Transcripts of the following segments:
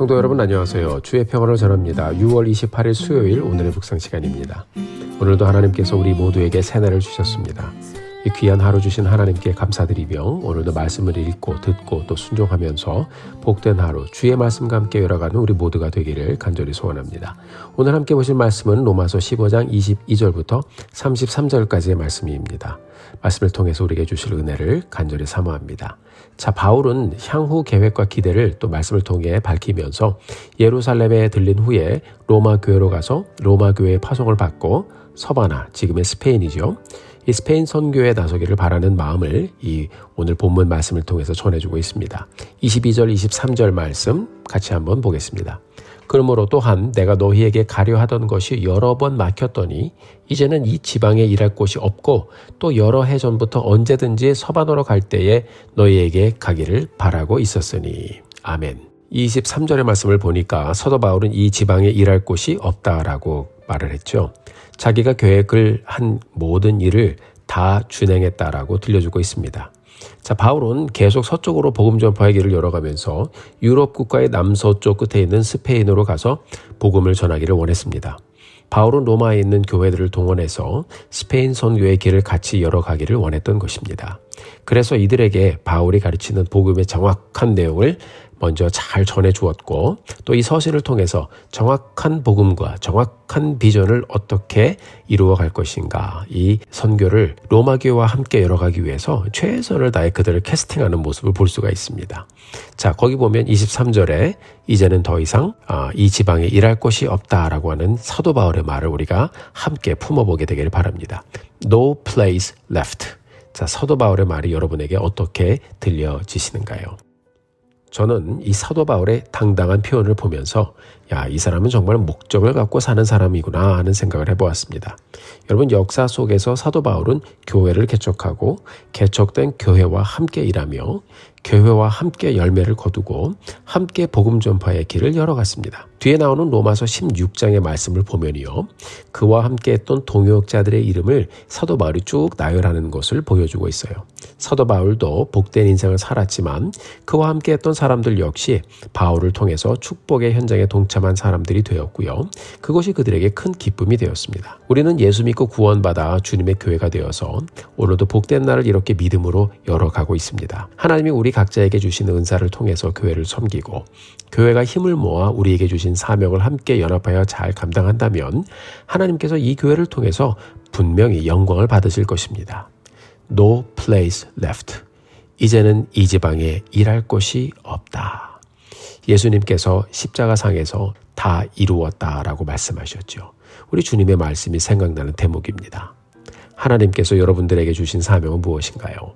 성도 여러분 안녕하세요. 주의 평안을 전합니다. 6월 28일 수요일 오늘의 묵상 시간입니다. 오늘도 하나님께서 우리 모두에게 새날을 주셨습니다. 이 귀한 하루 주신 하나님께 감사드리며 오늘도 말씀을 읽고 듣고 또 순종하면서 복된 하루 주의 말씀과 함께 열어가는 우리 모두가 되기를 간절히 소원합니다. 오늘 함께 보실 말씀은 로마서 15장 22절부터 33절까지의 말씀입니다. 말씀을 통해서 우리에게 주실 은혜를 간절히 사모합니다. 자, 바울은 향후 계획과 기대를 또 말씀을 통해 밝히면서 예루살렘에 들린 후에 로마 교회로 가서 로마 교회의 파송을 받고 서바나, 지금의 스페인이죠. 이 스페인 선교에 나서기를 바라는 마음을 이 오늘 본문 말씀을 통해서 전해주고 있습니다. 22절, 23절 말씀 같이 한번 보겠습니다. 그러므로 또한 내가 너희에게 가려 하던 것이 여러 번 막혔더니 이제는 이 지방에 일할 곳이 없고 또 여러 해 전부터 언제든지 서바노로 갈 때에 너희에게 가기를 바라고 있었으니. 아멘. 23절의 말씀을 보니까 사도 바울은 이 지방에 일할 곳이 없다라고 말을 했죠. 자기가 계획을 한 모든 일을 다 준행했다라고 들려주고 있습니다. 자, 바울은 계속 서쪽으로 복음 전파의 길을 열어가면서 유럽 국가의 남서쪽 끝에 있는 스페인으로 가서 복음을 전하기를 원했습니다. 바울은 로마에 있는 교회들을 동원해서 스페인 선교의 길을 같이 열어가기를 원했던 것입니다. 그래서 이들에게 바울이 가르치는 복음의 정확한 내용을 먼저 잘 전해주었고 또 이 서신을 통해서 정확한 복음과 정확한 비전을 어떻게 이루어갈 것인가 이 선교를 로마 교회와 함께 열어가기 위해서 최선을 다해 그들을 캐스팅하는 모습을 볼 수가 있습니다. 자, 거기 보면 23절에 이제는 더 이상 이 지방에 일할 곳이 없다라고 하는 사도 바울의 말을 우리가 함께 품어보게 되기를 바랍니다. No place left. 자, 사도 바울의 말이 여러분에게 어떻게 들려지시는가요? 저는 이 사도 바울의 당당한 표현을 보면서 이 사람은 정말 목적을 갖고 사는 사람이구나 하는 생각을 해보았습니다. 여러분, 역사 속에서 사도 바울은 교회를 개척하고 개척된 교회와 함께 일하며 교회와 함께 열매를 거두고 함께 복음 전파의 길을 열어갔습니다. 뒤에 나오는 로마서 16장의 말씀을 보면요, 그와 함께 했던 동역자들의 이름을 사도 바울이 쭉 나열하는 것을 보여주고 있어요. 사도 바울도 복된 인생을 살았지만 그와 함께 했던 사람들 역시 바울을 통해서 축복의 현장에 동참한 사람들이 되었고요. 그것이 그들에게 큰 기쁨이 되었습니다. 우리는 예수 믿고 구원받아 주님의 교회가 되어서 오늘도 복된 날을 이렇게 믿음으로 열어가고 있습니다. 하나님이 우리 각자에게 주신 은사를 통해서 교회를 섬기고 교회가 힘을 모아 우리에게 주신 사명을 함께 연합하여 잘 감당한다면 하나님께서 이 교회를 통해서 분명히 영광을 받으실 것입니다. No place left. 이제는 이 지방에 일할 곳이 없다. 예수님께서 십자가상에서 다 이루었다라고 말씀하셨죠. 우리 주님의 말씀이 생각나는 대목입니다. 하나님께서 여러분들에게 주신 사명은 무엇인가요?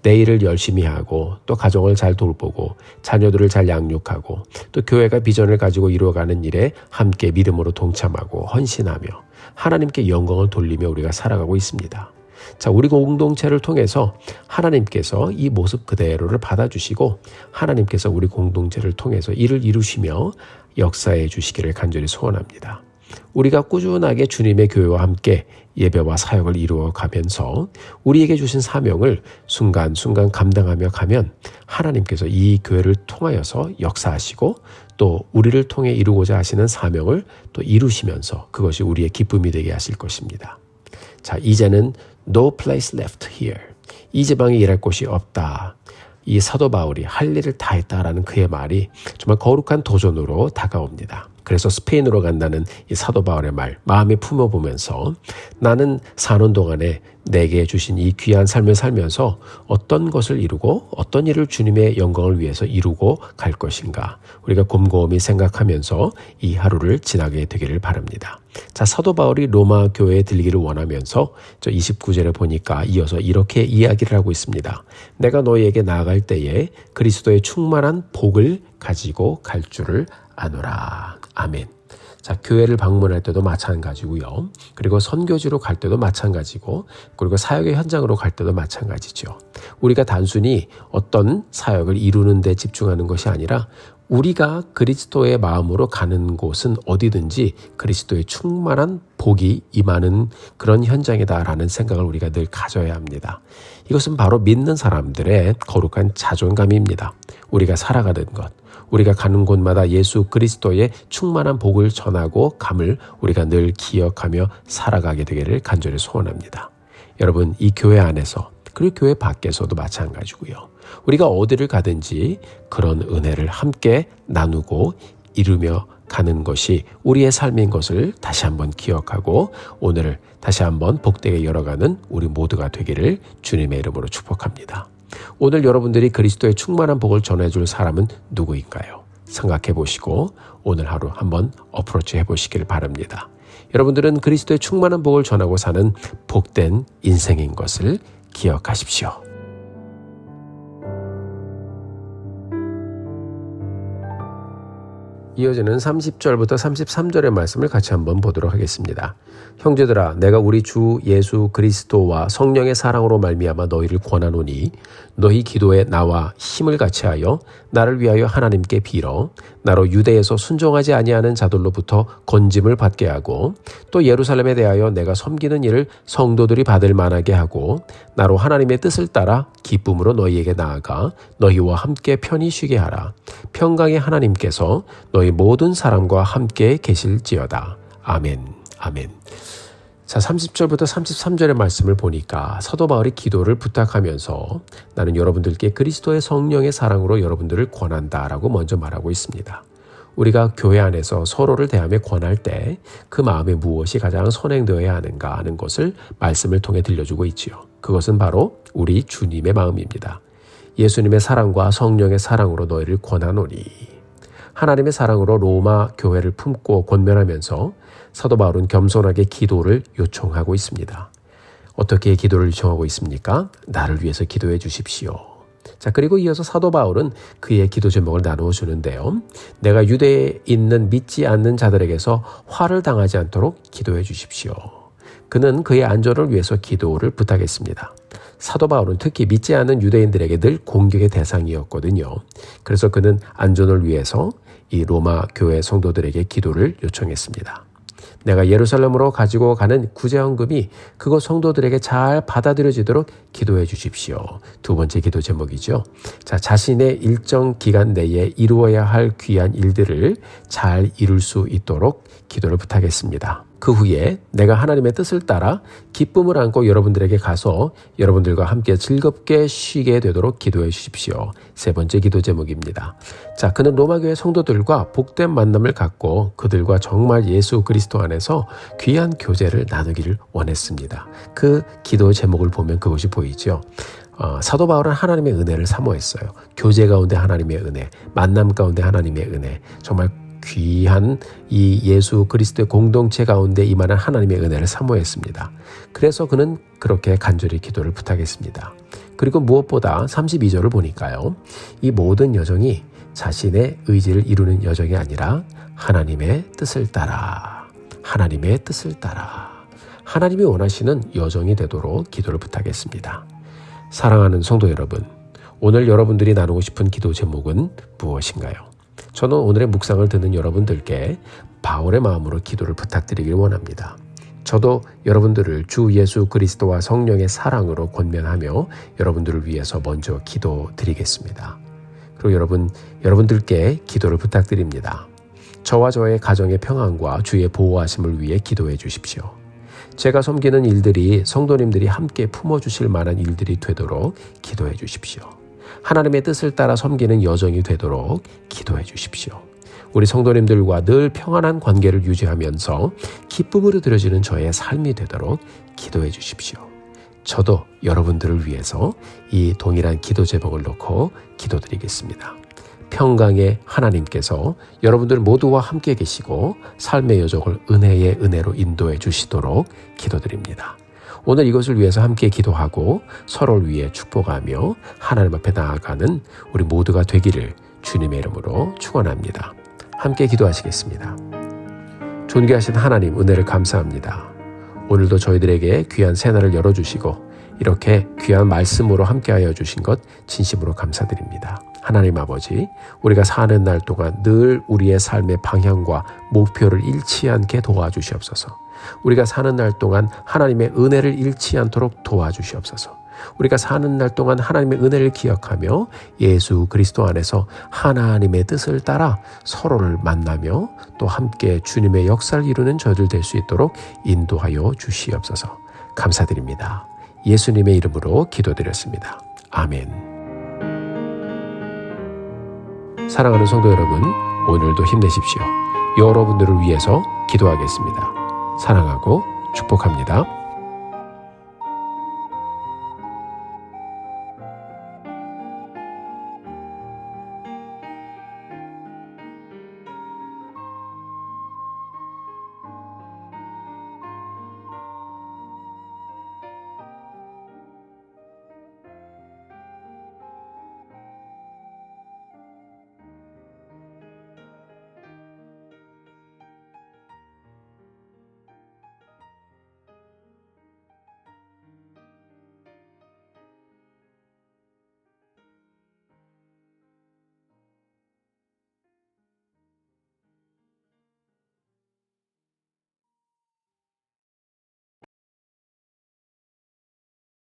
내 일을 열심히 하고 또 가정을 잘 돌보고 자녀들을 잘 양육하고 또 교회가 비전을 가지고 이루어가는 일에 함께 믿음으로 동참하고 헌신하며 하나님께 영광을 돌리며 우리가 살아가고 있습니다. 자, 우리 공동체를 통해서 하나님께서 이 모습 그대로를 받아주시고 하나님께서 우리 공동체를 통해서 일을 이루시며 역사해 주시기를 간절히 소원합니다. 우리가 꾸준하게 주님의 교회와 함께 예배와 사역을 이루어 가면서 우리에게 주신 사명을 순간순간 감당하며 가면 하나님께서 이 교회를 통하여서 역사하시고 또 우리를 통해 이루고자 하시는 사명을 또 이루시면서 그것이 우리의 기쁨이 되게 하실 것입니다. 자, 이제는 No place left here. 이 지방에 일할 곳이 없다. 이 사도 바울이 할 일을 다 했다라는 그의 말이 정말 거룩한 도전으로 다가옵니다. 그래서 스페인으로 간다는 이 사도 바울의 말 마음에 품어보면서 나는 사는 동안에 내게 주신 이 귀한 삶을 살면서 어떤 것을 이루고 어떤 일을 주님의 영광을 위해서 이루고 갈 것인가 우리가 곰곰이 생각하면서 이 하루를 지나게 되기를 바랍니다. 자, 사도 바울이 로마 교회에 들리기를 원하면서 저 29절에 보니까 이어서 이렇게 이야기를 하고 있습니다. 내가 너희에게 나아갈 때에 그리스도의 충만한 복을 가지고 갈 줄을 아노라. 아멘. 자, 교회를 방문할 때도 마찬가지고요. 그리고 선교지로 갈 때도 마찬가지고 그리고 사역의 현장으로 갈 때도 마찬가지죠. 우리가 단순히 어떤 사역을 이루는 데 집중하는 것이 아니라 우리가 그리스도의 마음으로 가는 곳은 어디든지 그리스도의 충만한 복이 임하는 그런 현장이다라는 생각을 우리가 늘 가져야 합니다. 이것은 바로 믿는 사람들의 거룩한 자존감입니다. 우리가 살아가는 것, 우리가 가는 곳마다 예수 그리스도의 충만한 복을 전하고 감을 우리가 늘 기억하며 살아가게 되기를 간절히 소원합니다. 여러분, 이 교회 안에서 그리고 교회 밖에서도 마찬가지고요. 우리가 어디를 가든지 그런 은혜를 함께 나누고 이루며 가는 것이 우리의 삶인 것을 다시 한번 기억하고 오늘을 다시 한번 복되게 열어가는 우리 모두가 되기를 주님의 이름으로 축복합니다. 오늘 여러분들이 그리스도의 충만한 복을 전해줄 사람은 누구인가요? 생각해 보시고 오늘 하루 한번 어프로치 해보시길 바랍니다. 여러분들은 그리스도의 충만한 복을 전하고 사는 복된 인생인 것을 기억하십시오. 이어지는 30절부터 33절의 말씀을 같이 한번 보도록 하겠습니다. 형제들아, 내가 우리 주 예수 그리스도와 성령의 사랑으로 말미암아 너희를 권하노니 너희 기도에 나와 힘을 같이하여 나를 위하여 하나님께 빌어 나로 유대에서 순종하지 아니하는 자들로부터 건짐을 받게 하고 또 예루살렘에 대하여 내가 섬기는 일을 성도들이 받을 만하게 하고 나로 하나님의 뜻을 따라 기쁨으로 너희에게 나아가 너희와 함께 편히 쉬게 하라. 평강의 하나님께서 너희 모든 사람과 함께 계실지어다. 아멘. 아멘. 자, 30절부터 33절의 말씀을 보니까 사도 바울이 기도를 부탁하면서 나는 여러분들께 그리스도의 성령의 사랑으로 여러분들을 권한다라고 먼저 말하고 있습니다. 우리가 교회 안에서 서로를 대하며 권할 때 그 마음에 무엇이 가장 선행되어야 하는가 하는 것을 말씀을 통해 들려주고 있지요. 그것은 바로 우리 주님의 마음입니다. 예수님의 사랑과 성령의 사랑으로 너희를 권하노니 하나님의 사랑으로 로마 교회를 품고 권면하면서 사도 바울은 겸손하게 기도를 요청하고 있습니다. 어떻게 기도를 요청하고 있습니까? 나를 위해서 기도해 주십시오. 자, 그리고 이어서 사도 바울은 그의 기도 제목을 나누어 주는데요. 내가 유대에 있는 믿지 않는 자들에게서 화를 당하지 않도록 기도해 주십시오. 그는 그의 안전을 위해서 기도를 부탁했습니다. 사도 바울은 특히 믿지 않는 유대인들에게 늘 공격의 대상이었거든요. 그래서 그는 안전을 위해서 이 로마 교회 성도들에게 기도를 요청했습니다. 내가 예루살렘으로 가지고 가는 구제헌금이 그곳 성도들에게 잘 받아들여지도록 기도해 주십시오. 두 번째 기도 제목이죠. 자, 자신의 일정 기간 내에 이루어야 할 귀한 일들을 잘 이룰 수 있도록 기도를 부탁했습니다. 그 후에 내가 하나님의 뜻을 따라 기쁨을 안고 여러분들에게 가서 여러분들과 함께 즐겁게 쉬게 되도록 기도해 주십시오. 세 번째 기도 제목입니다. 자, 그는 로마교회 성도들과 복된 만남을 갖고 그들과 정말 예수 그리스도 안에서 귀한 교제를 나누기를 원했습니다. 그 기도 제목을 보면 그것이 보이죠. 사도 바울은 하나님의 은혜를 사모했어요. 교제 가운데 하나님의 은혜, 만남 가운데 하나님의 은혜, 정말 귀한 이 예수 그리스도의 공동체 가운데 임하는 하나님의 은혜를 사모했습니다. 그래서 그는 그렇게 간절히 기도를 부탁했습니다. 그리고 무엇보다 32절을 보니까요. 이 모든 여정이 자신의 의지를 이루는 여정이 아니라 하나님의 뜻을 따라, 하나님의 뜻을 따라, 하나님이 원하시는 여정이 되도록 기도를 부탁했습니다. 사랑하는 성도 여러분, 오늘 여러분들이 나누고 싶은 기도 제목은 무엇인가요? 저는 오늘의 묵상을 듣는 여러분들께 바울의 마음으로 기도를 부탁드리길 원합니다. 저도 여러분들을 주 예수 그리스도와 성령의 사랑으로 권면하며 여러분들을 위해서 먼저 기도드리겠습니다. 그리고 여러분들께 기도를 부탁드립니다. 저와 저의 가정의 평안과 주의 보호하심을 위해 기도해 주십시오. 제가 섬기는 일들이 성도님들이 함께 품어주실 만한 일들이 되도록 기도해 주십시오. 하나님의 뜻을 따라 섬기는 여정이 되도록 기도해 주십시오. 우리 성도님들과 늘 평안한 관계를 유지하면서 기쁨으로 드려지는 저의 삶이 되도록 기도해 주십시오. 저도 여러분들을 위해서 이 동일한 기도 제목을 놓고 기도드리겠습니다. 평강의 하나님께서 여러분들 모두와 함께 계시고 삶의 여정을 은혜의 은혜로 인도해 주시도록 기도드립니다. 오늘 이것을 위해서 함께 기도하고 서로를 위해 축복하며 하나님 앞에 나아가는 우리 모두가 되기를 주님의 이름으로 축원합니다. 함께 기도하시겠습니다. 존귀하신 하나님, 은혜를 감사합니다. 오늘도 저희들에게 귀한 새날을 열어주시고 이렇게 귀한 말씀으로 함께하여 주신 것 진심으로 감사드립니다. 하나님 아버지, 우리가 사는 날 동안 늘 우리의 삶의 방향과 목표를 잃지 않게 도와주시옵소서. 우리가 사는 날 동안 하나님의 은혜를 잃지 않도록 도와주시옵소서. 우리가 사는 날 동안 하나님의 은혜를 기억하며 예수 그리스도 안에서 하나님의 뜻을 따라 서로를 만나며 또 함께 주님의 역사를 이루는 저희들 될 수 있도록 인도하여 주시옵소서. 감사드립니다. 예수님의 이름으로 기도드렸습니다. 아멘. 사랑하는 성도 여러분, 오늘도 힘내십시오. 여러분들을 위해서 기도하겠습니다. 사랑하고 축복합니다.